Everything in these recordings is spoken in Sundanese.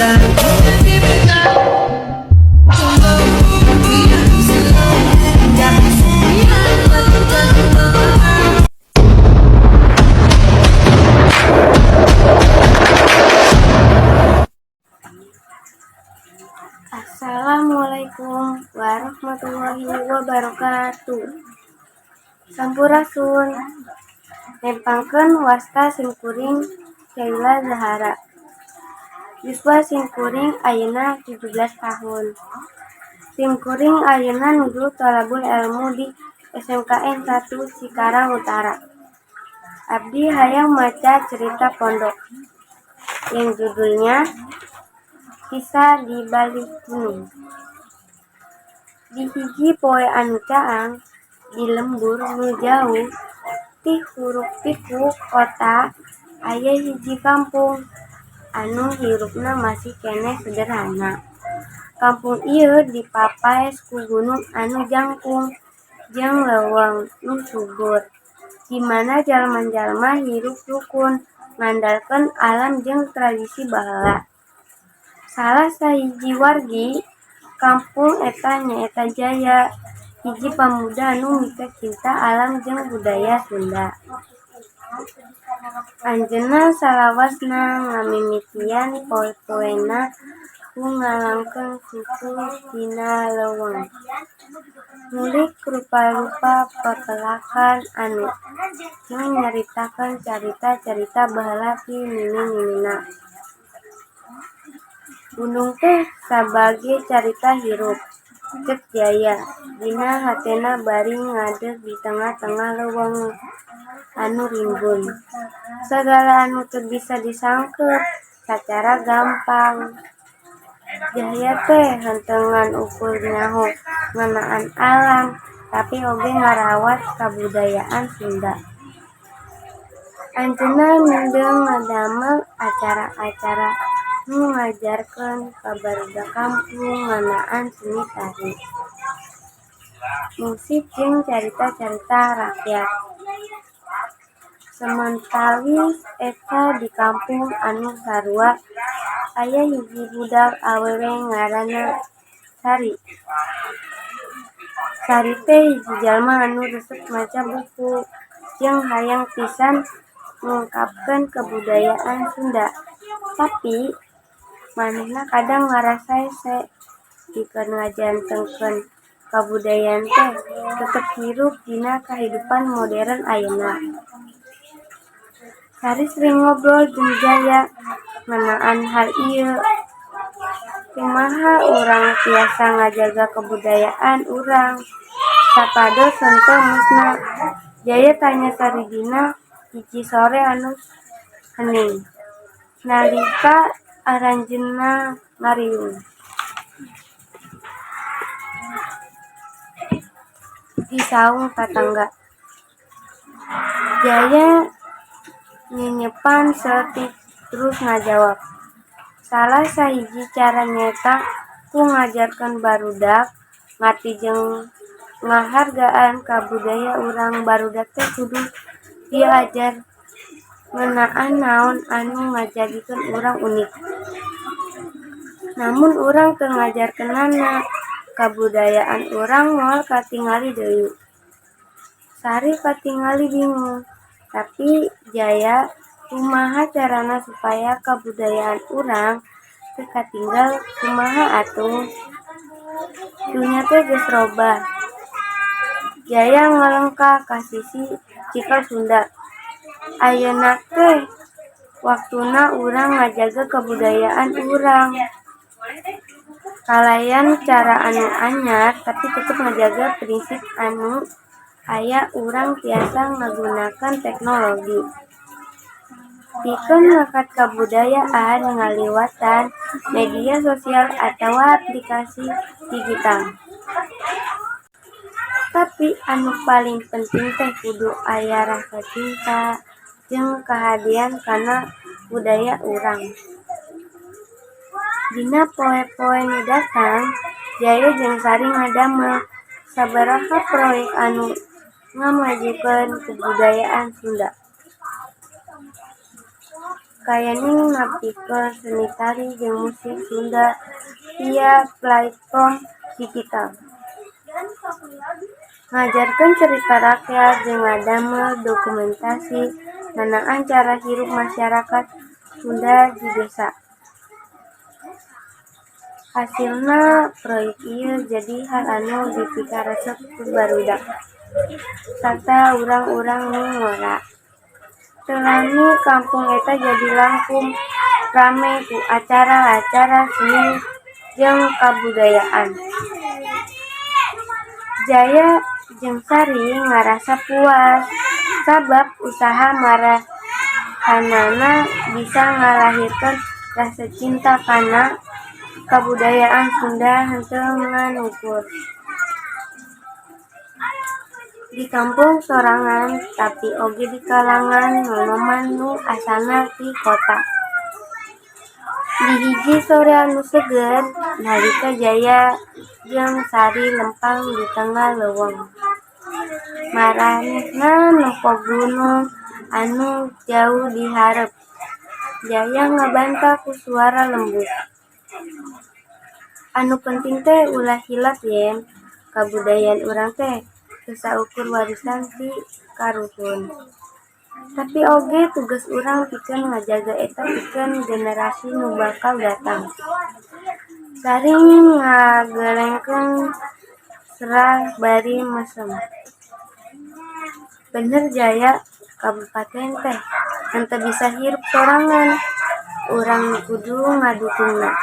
Assalamualaikum warahmatullahi wabarakatuh. Sampurasun. Nempangkeun wasta simkuring Sheila Zahara. Yuswa simkuring ayeuna 17 tahun. Simkuring ayeuna nuju thalabul ilmu di SMKN 1 Cikarang Utara. Abdi hayang maca cerita pondok yang judulnya Kisah di Balik Gunung. Di hiji poe anu caang, di lembur nu jauh, ti huruk piku kota aya hiji kampung anu hirupna masih keneh sederhana. Kampung ieu dipapaes ku gunung anu jangkung jeung leuweung nu subur, di mana jalma-jalma hirup rukun ngandalkeun alam jeung tradisi baheula. Salah sahiji wargi kampung eta nyaeta Jaya, hiji pamuda anu mika cinta alam jeung budaya Sunda. Anjeunna salawasna ngamimitian poe-poena ku ngalangkeun suku tina leuweung. Ngulik rupa-rupa pepelakan anu nyaritakeun carita-carita baheula ti nini-ninina. Gunung teh sabage carita hirup, cek Jaya, dina hatena bari ngadeg di tengah-tengah leuweung anu rimbun. Sagala anu teu bisa disangkep sacara gampang. Jaya teh henteu ngan ukur nyaho ngeunaan alam, tapi oge ngarawat kabudayaan Sunda. Anjeunna mindeng ngadamel acara-acara nu ngajarkeun ka barudak kampung ngeunaan seni tari, musik jeung carita-carita rakyat. Sementawis eta di kampung anu sarua aya hiji budak awewe ngaranna Sari. Sari teh hiji jalma anu resep maca buku jeung hayang pisan ngungkapkeun kabudayaan Sunda. Tapi manehna kadang ngarasa hese pikeun ngajantengkeun kabudayaan teh tetep hirup dina kahidupan modern ayeuna. Sari sering ngobrol jeung Jaya ngeunaan hal ieu. Kumaha urang tiasa ngajaga kabudayaan urang sapados henteu musna? Jaya tanya Sari dina hiji sore anu hening, nalika aranjeunna ngariung. Di saung tatangga. Jaya nyenyepan seetik terus ngajawab. Salah sahiji cara nyata ku ngajarkeun barudak ngarti jeung ngahargaan ka budaya urang. Barudak teh kudu diajar ngeunaan naon anu ngajadikeun urang unik. Namun urang teu ngajarkeunana, kabudayaan urang moal katingali deui. Sari katingali bingung, tapi Jaya kumaha carana supaya kabudayaan urang teu katinggal kumaha atuh? Dunya teh geus robah. Jaya ngalengka ka sisi cikal Sunda. Ayeuna teh waktuna urang ngajaga kabudayaan urang. Kalayan cara anu anyar tapi tetep ngajaga prinsip anu aya urang tiasa ngagunakeun teknologi. Pikeun ngangkat kabudayaan ngaliwatan media sosial atawa aplikasi digital. Tapi anu paling penting teh kudu aya rasa cinta jeung kahadian kana budaya urang. Dina poe-poe nu datang, Jaya jeung Sari ngadamel sabaraha proyek anu ngamajukeun kebudayaan Sunda. Kayaning ngapikeun seni tari jeung musik Sunda via platform digital. Ngajarkeun cerita rakyat jeung ngadamel dokumentasi ngenaan cara hirup masyarakat Sunda di desa. Hasilna proyek ieu jadi hal anu dipikaresep ku barudak sarta urang-urang nu ngora. Teu lami kampung eta jadi langkung rame ku acara-acara seni jeung kabudayaan. Jaya jeung Sari ngarasa puas sabab usaha marahanana bisa ngalahirkeun rasa cinta kana kabudayaan Sunda henteu nganukur. Di kampung sorangan tapi oge di kalangan nonoman nu asalna ti kota. Di hiji sore anu seger, nalika Jaya jeung Sari lempang di tengah leuweung. Maranehna nempo gunung anu jauh di hareup. Jaya ngabantah ku suara lembut. Anu penting teh ulah hilap yen, kabudayaan urang teh teu saukur warisan ti karuhun. Tapi oge tugas urang pikeun ngajaga eta pikeun generasi nu bakal datang. Sari ngagelengkeun serah bari mesem. Bener Jaya, kabupaten teh henteu bisa hirup sorangan. Urang nu kudu ngadukungna.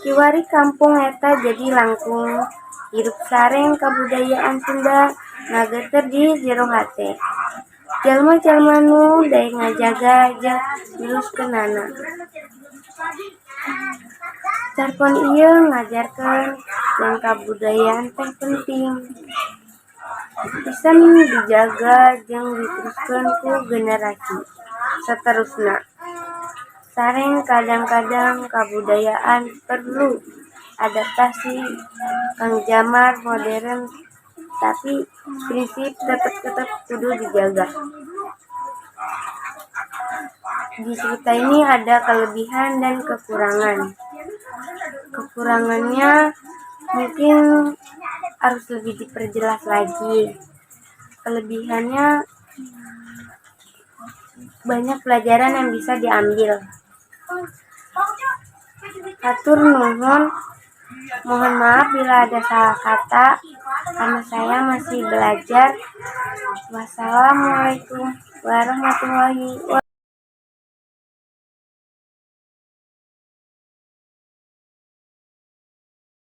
Kiwari kampung eta jadi langkung hirup sareng kabudayaan Sunda ngageter di jero hate. Jalma-jalma nu daek ngajaga jeung niloskeunana. Carpon ieu ngajarkeun yen kabudayaan teh penting pisan dijaga jeung diteruskeun ku generasi saterusna. Sareng kadang-kadang kabudayaan perlu adaptasi kang jamar modern tapi prinsip tetep kudu dijaga. Di cerita ini ada kelebihan dan kekurangan. Kekurangannya mungkin harus lebih diperjelas lagi. Kelebihannya banyak pelajaran yang bisa diambil. Hatur nuhun, mohon maaf bila ada salah kata karena saya masih belajar. Wassalamualaikum warahmatullahi wabarakatuh.